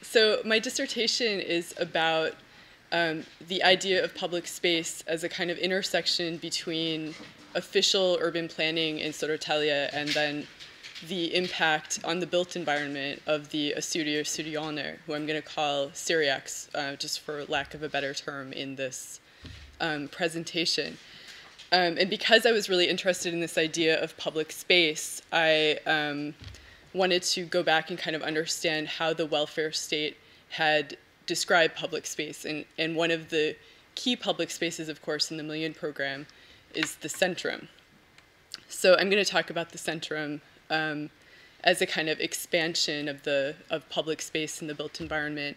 So my dissertation is about the idea of public space as a kind of intersection between official urban planning in Södertälje and then the impact on the built environment of the Assyrier-Syrianer, who I'm going to call Syriacs, just for lack of a better term in this presentation. And because I was really interested in this idea of public space, I wanted to go back and kind of understand how the welfare state had described public space. And one of the key public spaces, of course, in the Million program is the Centrum. So I'm going to talk about the Centrum as a kind of expansion of public space in the built environment,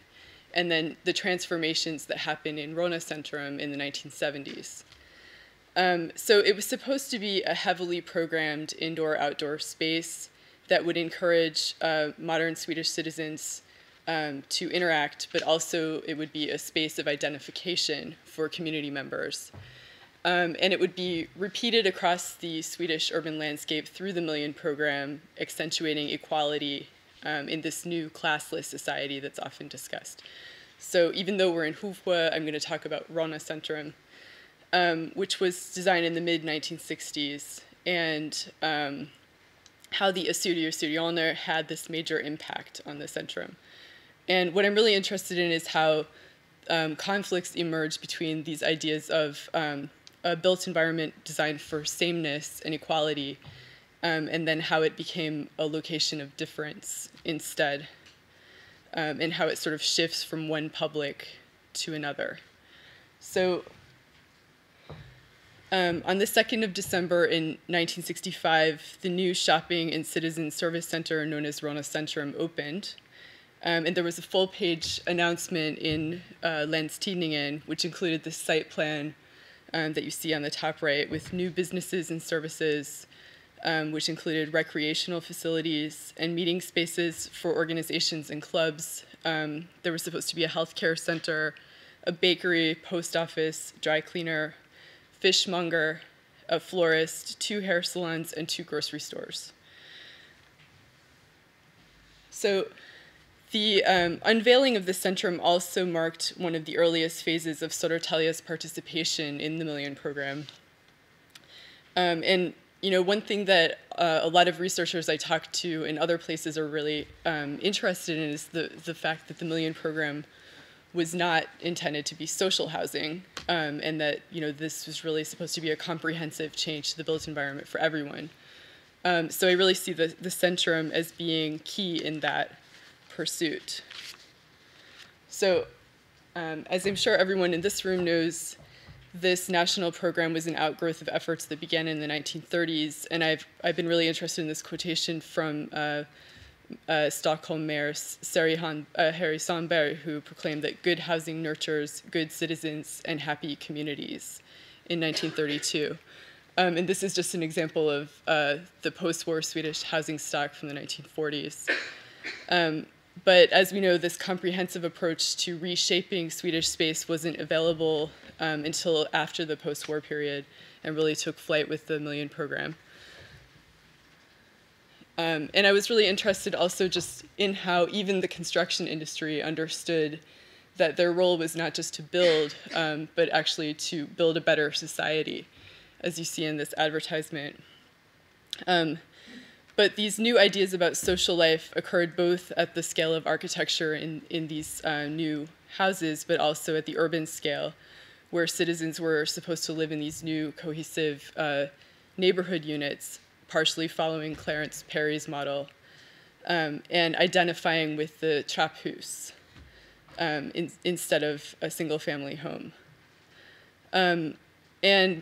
and then the transformations that happened in Ronna Centrum in the 1970s. So it was supposed to be a heavily programmed indoor-outdoor space that would encourage modern Swedish citizens to interact, but also it would be a space of identification for community members. And it would be repeated across the Swedish urban landscape through the Million program, accentuating equality in this new classless society that's often discussed. So even though we're in Hovsjös, I'm going to talk about Ronna Centrum, which was designed in the mid-1960s, and how the Assyrier-Syrianer had this major impact on the Centrum. And what I'm really interested in is how conflicts emerge between these ideas of a built environment designed for sameness and equality, and then how it became a location of difference instead, and how it sort of shifts from one public to another. So on the 2nd of December in 1965, the new shopping and citizen service center known as Ronna Centrum opened. And there was a full-page announcement in Länstidningen, which included the site plan that you see on the top right, with new businesses and services, which included recreational facilities and meeting spaces for organizations and clubs. There was supposed to be a healthcare center, a bakery, post office, dry cleaner, fishmonger, a florist, 2 hair salons, and 2 grocery stores. So the unveiling of the Centrum also marked one of the earliest phases of Södertälje's participation in the Million program. And you know, one thing that a lot of researchers I talked to in other places are really interested in is the fact that the Million program was not intended to be social housing, and that, you know, this was really supposed to be a comprehensive change to the built environment for everyone. So I really see the Centrum as being key in that pursuit. So as I'm sure everyone in this room knows, this national program was an outgrowth of efforts that began in the 1930s, and I've been really interested in this quotation from Stockholm Mayor Harry Sandberg, who proclaimed that good housing nurtures good citizens and happy communities in 1932. And this is just an example of the post-war Swedish housing stock from the 1940s. But as we know, this comprehensive approach to reshaping Swedish space wasn't available until after the post-war period, and really took flight with the Million program. And I was really interested also just in how even the construction industry understood that their role was not just to build, but actually to build a better society, as you see in this advertisement. But these new ideas about social life occurred both at the scale of architecture in these new houses, but also at the urban scale, where citizens were supposed to live in these new cohesive neighborhood units, partially following Clarence Perry's model, and identifying with the trapphus instead of a single-family home. And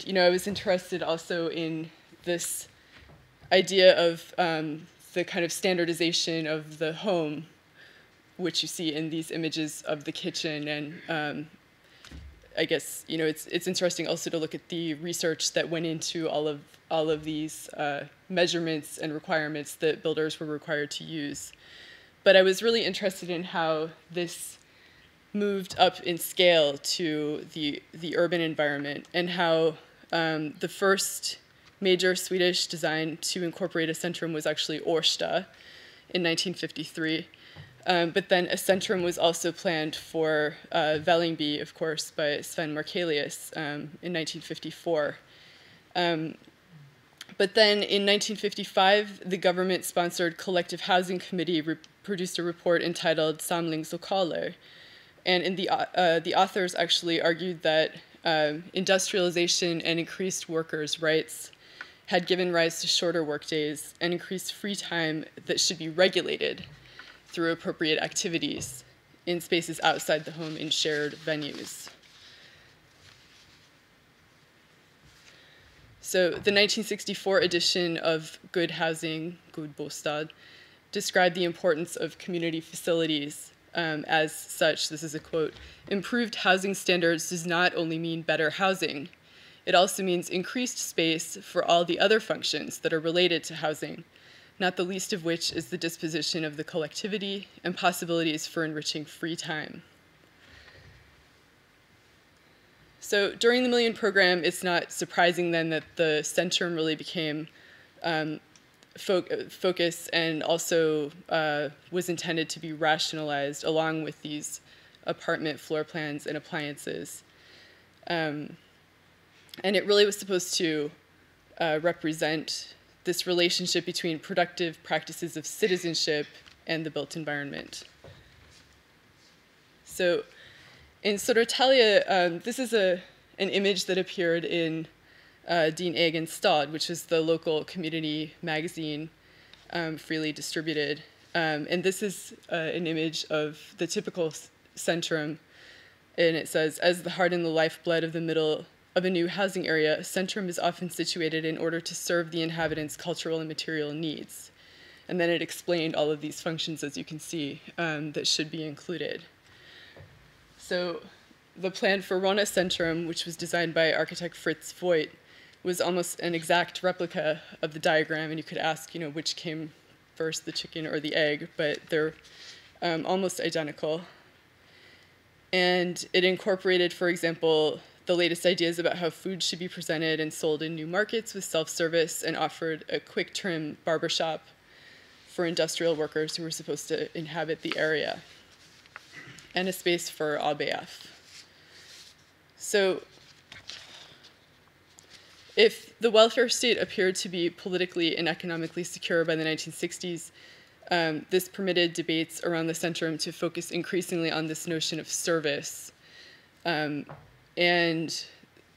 you know, I was interested also in this idea of the kind of standardization of the home, which you see in these images of the kitchen. And I guess, you know, it's interesting also to look at the research that went into all of these measurements and requirements that builders were required to use. But I was really interested in how this moved up in scale to the urban environment, and how the first major Swedish design to incorporate a centrum was actually Årsta in 1953. But then a centrum was also planned for Vällingby, of course, by Sven Markelius in 1954. But then in 1955, the government-sponsored Collective Housing Committee produced a report entitled Samlingslokaler. And in the authors actually argued that industrialization and increased workers' rights had given rise to shorter workdays and increased free time that should be regulated through appropriate activities in spaces outside the home in shared venues. So the 1964 edition of Good Housing, God Bostad, described the importance of community facilities as such. This is a quote: "Improved housing standards does not only mean better housing, it also means increased space for all the other functions that are related to housing, not the least of which is the disposition of the collectivity and possibilities for enriching free time." So during the Million Program, it's not surprising then that the Centrum really became focus and also was intended to be rationalized along with these apartment floor plans and appliances. And it really was supposed to represent this relationship between productive practices of citizenship and the built environment. So in Södertälje, this is an image that appeared in Din Egen Stad, which is the local community magazine freely distributed. And this is an image of the typical centrum. And it says, "As the heart and the lifeblood of the middle of a new housing area, a centrum is often situated in order to serve the inhabitants' cultural and material needs." And then it explained all of these functions, as you can see, that should be included. So the plan for Ronna Centrum, which was designed by architect Fritz Voigt, was almost an exact replica of the diagram, and you could ask, which came first, the chicken or the egg, but they're almost identical. And it incorporated, for example, the latest ideas about how food should be presented and sold in new markets with self-service, and offered a quick trim barbershop for industrial workers who were supposed to inhabit the area, and a space for ABF. So if the welfare state appeared to be politically and economically secure by the 1960s, this permitted debates around the Centrum to focus increasingly on this notion of service. And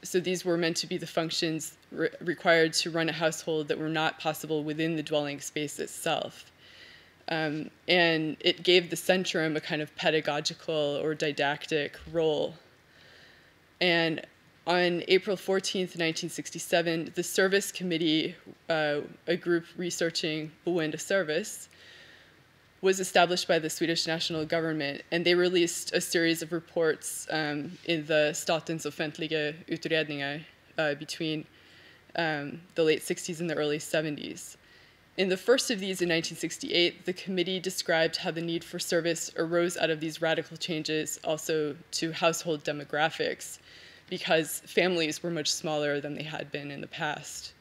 so these were meant to be the functions required to run a household that were not possible within the dwelling space itself. And it gave the Centrum a kind of pedagogical or didactic role. And on April 14th, 1967, the Service Committee, a group researching boende service, was established by the Swedish national government, and they released a series of reports in the Statens offentliga utredningar between the late 60s and the early 70s. In the first of these in 1968, the committee described how the need for service arose out of these radical changes also to household demographics, because families were much smaller than they had been in the past.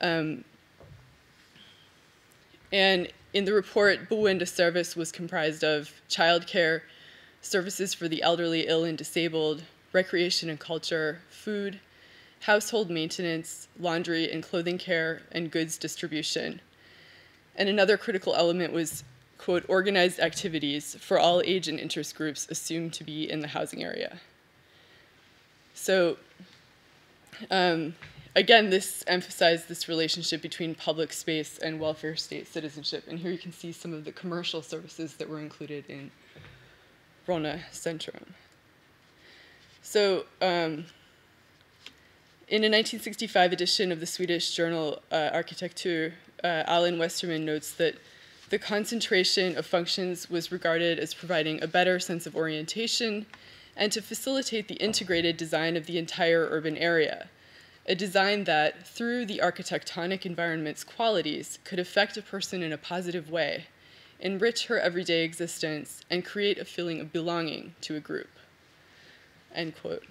And in the report, boende service was comprised of childcare, services for the elderly, ill, and disabled, recreation and culture, food, household maintenance, laundry and clothing care, and goods distribution. And another critical element was, quote, organized activities for all age and interest groups assumed to be in the housing area. So, again, this emphasized this relationship between public space and welfare state citizenship. And here you can see some of the commercial services that were included in Ronna Centrum. So, in a 1965 edition of the Swedish journal Arkitektur, Alan Westerman notes that the concentration of functions was regarded as providing a better sense of orientation and to facilitate the integrated design of the entire urban area, a design that, through the architectonic environment's qualities, could affect a person in a positive way, enrich her everyday existence, and create a feeling of belonging to a group, end quote.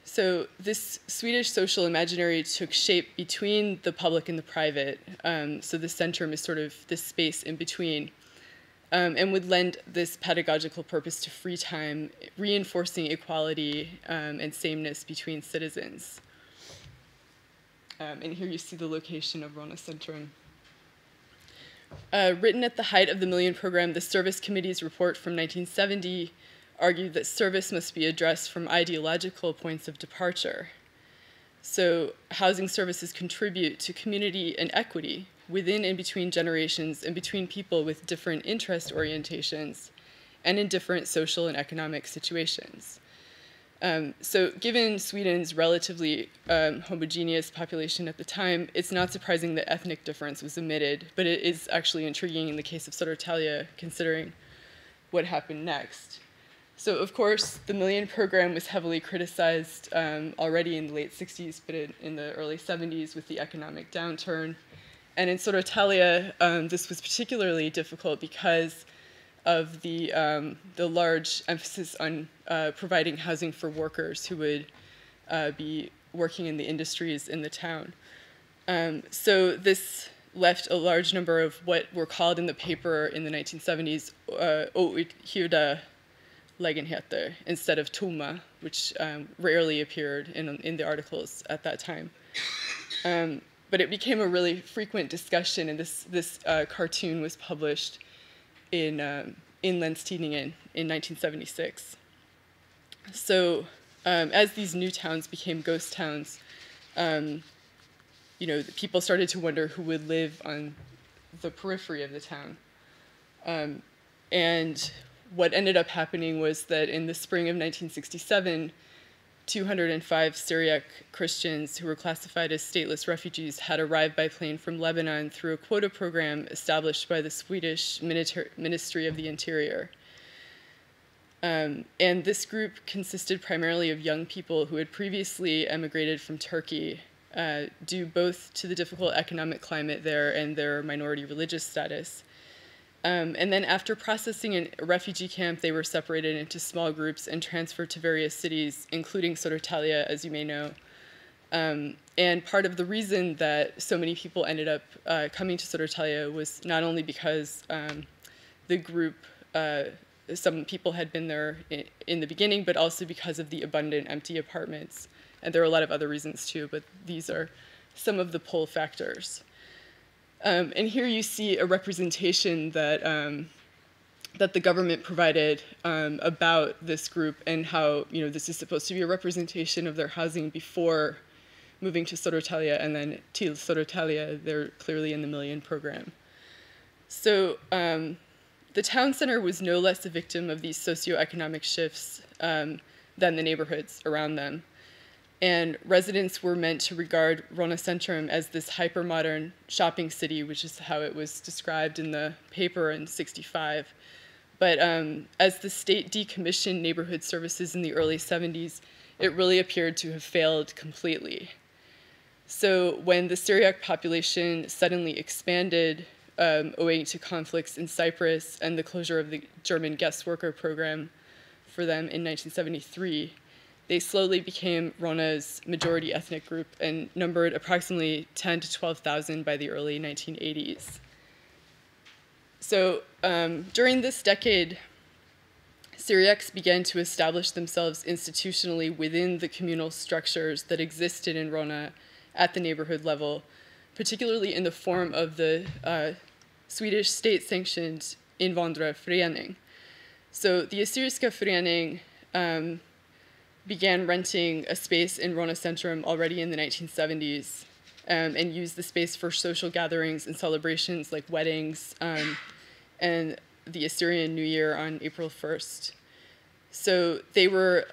So this Swedish social imaginary took shape between the public and the private. So the Centrum is sort of this space in between. and would lend this pedagogical purpose to free time, reinforcing equality and sameness between citizens. And here you see the location of Ronna Centrum. Written at the height of the Million Program, the Service Committee's report from 1970 argued that service must be addressed from ideological points of departure. So housing services contribute to community and equity within and between generations and between people with different interest orientations and in different social and economic situations. So given Sweden's relatively homogeneous population at the time, it's not surprising that ethnic difference was omitted, but it is actually intriguing in the case of Södertälje, considering what happened next. So of course, the Million Program was heavily criticized already in the late 60s, but in the early 70s with the economic downturn. And in Södertälje, this was particularly difficult because of the large emphasis on providing housing for workers who would be working in the industries in the town. So this left a large number of what were called in the paper in the 1970s outhyrda lägenheter instead of tomma, which rarely appeared in the articles at that time. But it became a really frequent discussion, and this cartoon was published in Länstidningen in 1976. So as these new towns became ghost towns, people started to wonder who would live on the periphery of the town. And what ended up happening was that in the spring of 1967, 205 Syriac Christians who were classified as stateless refugees had arrived by plane from Lebanon through a quota program established by the Swedish Ministry of the Interior. And this group consisted primarily of young people who had previously emigrated from Turkey due both to the difficult economic climate there and their minority religious status. And then after processing in a refugee camp, they were separated into small groups and transferred to various cities, including Södertälje, as you may know. And part of the reason that so many people ended up coming to Södertälje was not only because the group, some people had been there in the beginning, but also because of the abundant empty apartments. And there are a lot of other reasons too, but these are some of the pull factors. And here you see a representation that, that the government provided about this group and how this is supposed to be a representation of their housing before moving to Södertälje, and then till Södertälje, they're clearly in the Million Program. So the town center was no less a victim of these socioeconomic shifts than the neighborhoods around them. And residents were meant to regard Ronna Centrum as this hyper-modern shopping city, which is how it was described in the paper in '65. But as the state decommissioned neighborhood services in the early '70s, it really appeared to have failed completely. So when the Syriac population suddenly expanded, owing to conflicts in Cyprus and the closure of the German guest worker program for them in 1973, they slowly became Ronna's majority ethnic group and numbered approximately 10 to 12,000 by the early 1980s. So during this decade, Syriacs began to establish themselves institutionally within the communal structures that existed in Ronna at the neighborhood level, particularly in the form of the Swedish state-sanctioned invandrarförening. So the Assyriska förening began renting a space in Ronna Centrum already in the 1970s and used the space for social gatherings and celebrations like weddings and the Assyrian New Year on April 1st. So they were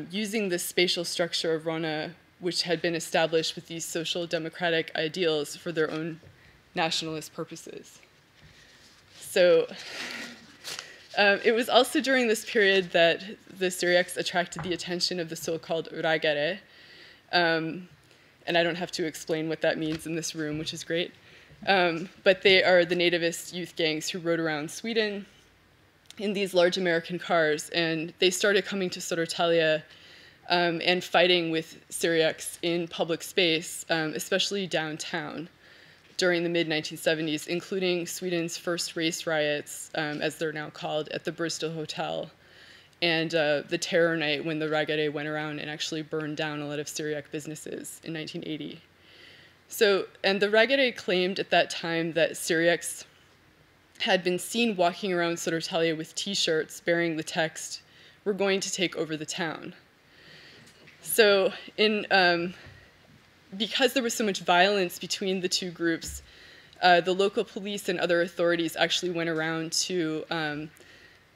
using the spatial structure of Ronna, which had been established with these social democratic ideals for their own nationalist purposes. So it was also during this period that the Syriacs attracted the attention of the so-called raggare, and I don't have to explain what that means in this room, which is great. But they are the nativist youth gangs who rode around Sweden in these large American cars, and they started coming to Södertälje and fighting with Syriacs in public space, especially downtown. during the mid-1970s, including Sweden's first race riots, as they're now called, at the Bristol Hotel, and the terror night when the Raggare went around and actually burned down a lot of Syriac businesses in 1980. So, and the Raggare claimed at that time that Syriacs had been seen walking around Södertälje with t-shirts bearing the text, "We're going to take over the town." So because there was so much violence between the two groups, the local police and other authorities actually went around to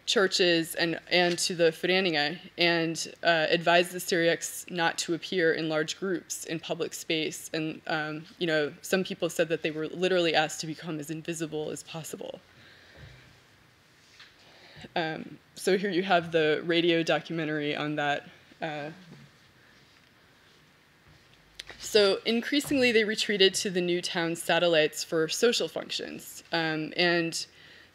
churches and to the föreningar and advised the Syriacs not to appear in large groups in public space. And some people said that they were literally asked to become as invisible as possible. So here you have the radio documentary on that. So increasingly, they retreated to the new town satellites for social functions. And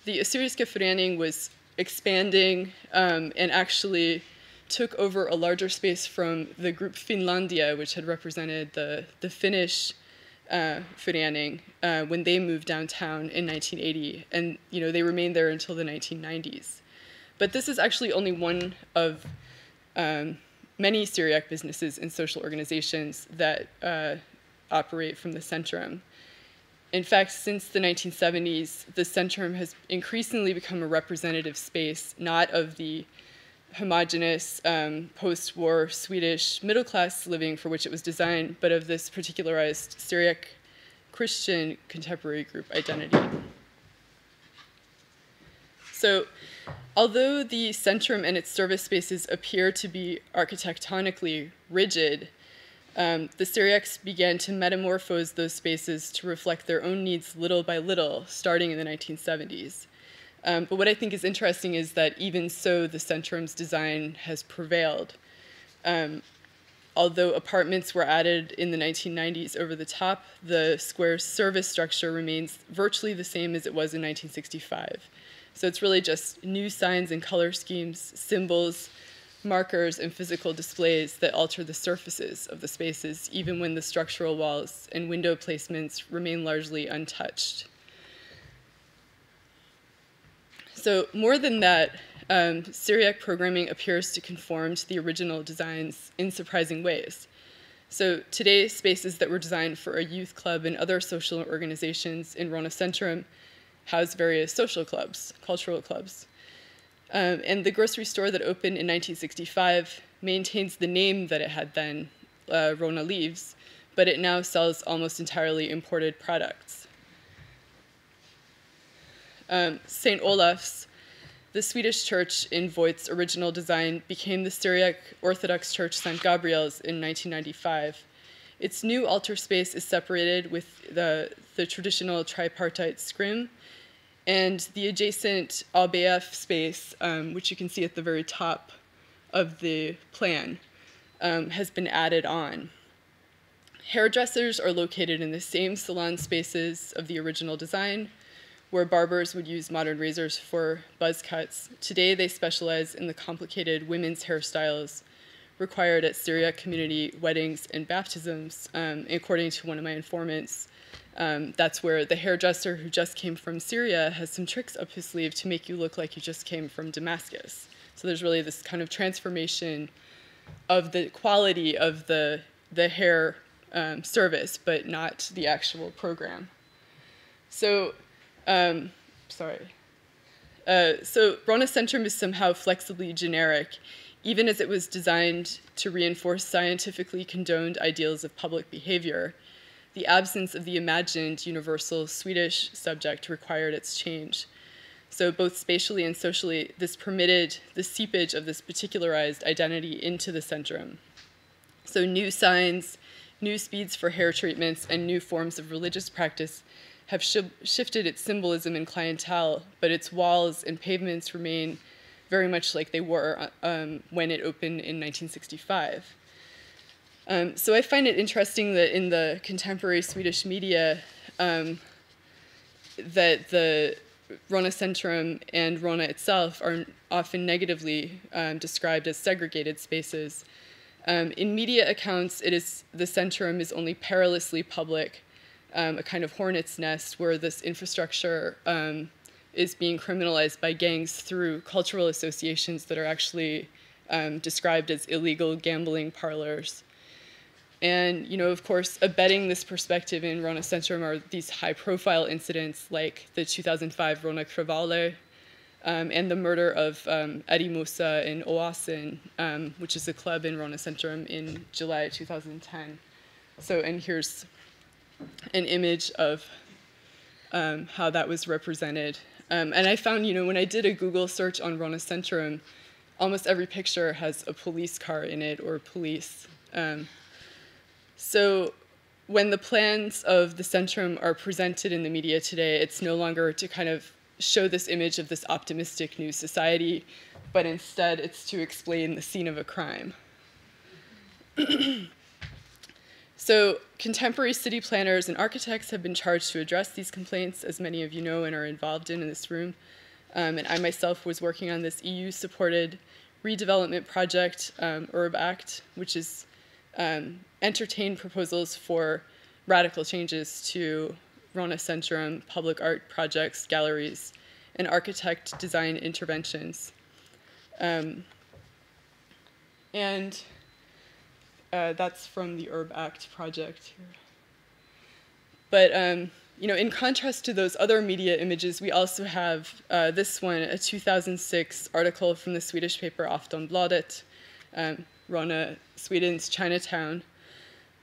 the Assyriska Förening was expanding and actually took over a larger space from the group Finlandia, which had represented the Finnish Förening when they moved downtown in 1980. And they remained there until the 1990s. But this is actually only one of many Syriac businesses and social organizations that operate from the Centrum. In fact, since the 1970s, the Centrum has increasingly become a representative space, not of the homogenous post-war Swedish middle-class living for which it was designed, but of this particularized Syriac Christian contemporary group identity. So, although the Centrum and its service spaces appear to be architectonically rigid, the Syriacs began to metamorphose those spaces to reflect their own needs little by little, starting in the 1970s. But what I think is interesting is that even so, the Centrum's design has prevailed. Although apartments were added in the 1990s over the top, the square's service structure remains virtually the same as it was in 1965. So it's really just new signs and color schemes, symbols, markers, and physical displays that alter the surfaces of the spaces, even when the structural walls and window placements remain largely untouched. So more than that, Syriac programming appears to conform to the original designs in surprising ways. So today, spaces that were designed for a youth club and other social organizations in Ronna Centrum house various social clubs, cultural clubs. And the grocery store that opened in 1965 maintains the name that it had then, Ronna Leaves, but it now sells almost entirely imported products. St. Olaf's, the Swedish church in Voigt's original design, became the Syriac Orthodox Church St. Gabriel's in 1995. Its new altar space is separated with the traditional tripartite scrim, and the adjacent ABF space, which you can see at the very top of the plan, has been added on. Hairdressers are located in the same salon spaces of the original design, where barbers would use modern razors for buzz cuts. Today, they specialize in the complicated women's hairstyles required at Syriac community weddings and baptisms. According to one of my informants, that's where the hairdresser who just came from Syria has some tricks up his sleeve to make you look like you just came from Damascus. So there's really this kind of transformation of the quality of the hair service, but not the actual program. So, so Ronna Centrum is somehow flexibly generic, even as it was designed to reinforce scientifically condoned ideals of public behavior. The absence of the imagined universal Swedish subject required its change. So both spatially and socially, this permitted the seepage of this particularized identity into the Centrum. So new signs, new speeds for hair treatments, and new forms of religious practice have shifted its symbolism and clientele, but its walls and pavements remain very much like they were when it opened in 1965. So I find it interesting that in the contemporary Swedish media, that the Ronna Centrum and Ronna itself are often negatively described as segregated spaces. In media accounts, the Centrum is only perilously public, a kind of hornet's nest where this infrastructure is being criminalized by gangs through cultural associations that are actually described as illegal gambling parlors. And, of course, abetting this perspective in Ronna Centrum are these high-profile incidents like the 2005 Ronna Kravalle and the murder of Eddie Musa in Oasen, which is a club in Ronna Centrum in July 2010. So, and here's an image of how that was represented. And I found, when I did a Google search on Ronna Centrum, almost every picture has a police car in it or police. So when the plans of the Centrum are presented in the media today, it's no longer to kind of show this image of this optimistic new society, but instead it's to explain the scene of a crime. So contemporary city planners and architects have been charged to address these complaints, as many of you know and are involved in this room. And I myself was working on this EU-supported redevelopment project, UrbAct, which is entertained proposals for radical changes to Ronna Centrum, public art projects, galleries, and architect design interventions. That's from the UrbAct project here. But in contrast to those other media images, we also have this one, a 2006 article from the Swedish paper Aftonbladet, Ronna, Sweden's Chinatown,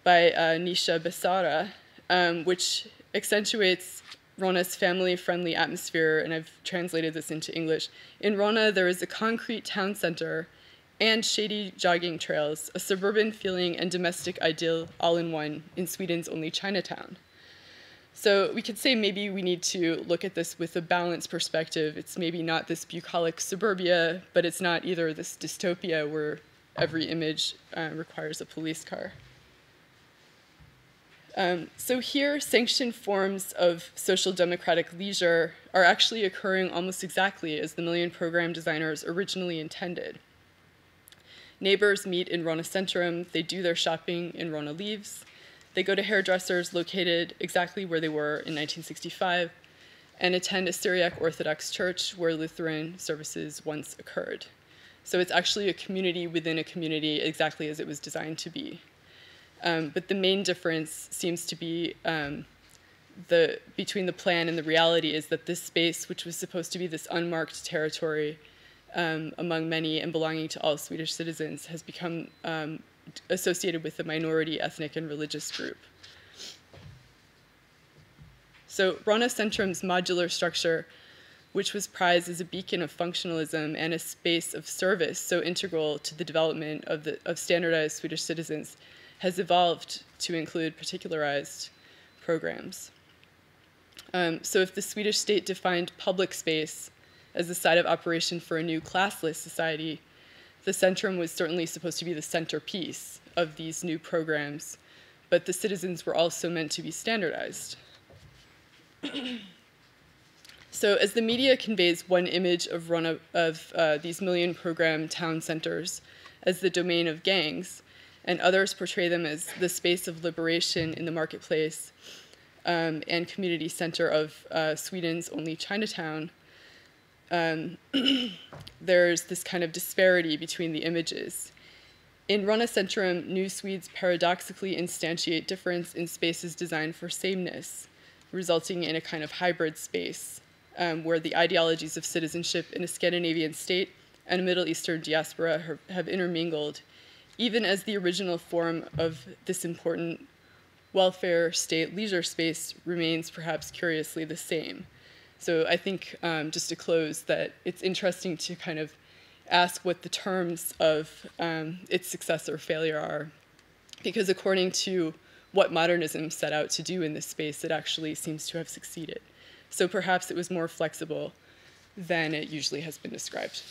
by Nisha Besara, which accentuates Ronna's family-friendly atmosphere, and I've translated this into English. In Ronna, there is a concrete town center and shady jogging trails, a suburban feeling and domestic ideal all in one in Sweden's only Chinatown. So we could say maybe we need to look at this with a balanced perspective. It's maybe not this bucolic suburbia, but it's not either this dystopia where every image requires a police car. So here, sanctioned forms of social democratic leisure are actually occurring almost exactly as the Million Program designers originally intended. Neighbors meet in Ronna Centrum, they do their shopping in Ronna Leaves, they go to hairdressers located exactly where they were in 1965, and attend a Syriac Orthodox church where Lutheran services once occurred. So it's actually a community within a community exactly as it was designed to be. But the main difference seems to be between the plan and the reality is that this space, which was supposed to be this unmarked territory among many and belonging to all Swedish citizens, has become associated with a minority ethnic and religious group. So Ronna Centrum's modular structure, which was prized as a beacon of functionalism and a space of service so integral to the development of standardized Swedish citizens, has evolved to include particularized programs. So if the Swedish state defined public space as the site of operation for a new classless society, the Centrum was certainly supposed to be the centerpiece of these new programs, but the citizens were also meant to be standardized. So as the media conveys one image of these Million Program town centers as the domain of gangs, and others portray them as the space of liberation in the marketplace and community center of Sweden's only Chinatown, there's this kind of disparity between the images. In Ronna Centrum, New Swedes paradoxically instantiate difference in spaces designed for sameness, resulting in a kind of hybrid space where the ideologies of citizenship in a Scandinavian state and a Middle Eastern diaspora have intermingled, even as the original form of this important welfare state leisure space remains perhaps curiously the same. So I think, just to close, that it's interesting to kind of ask what the terms of its success or failure are, because according to what modernism set out to do in this space, it actually seems to have succeeded. So perhaps it was more flexible than it usually has been described.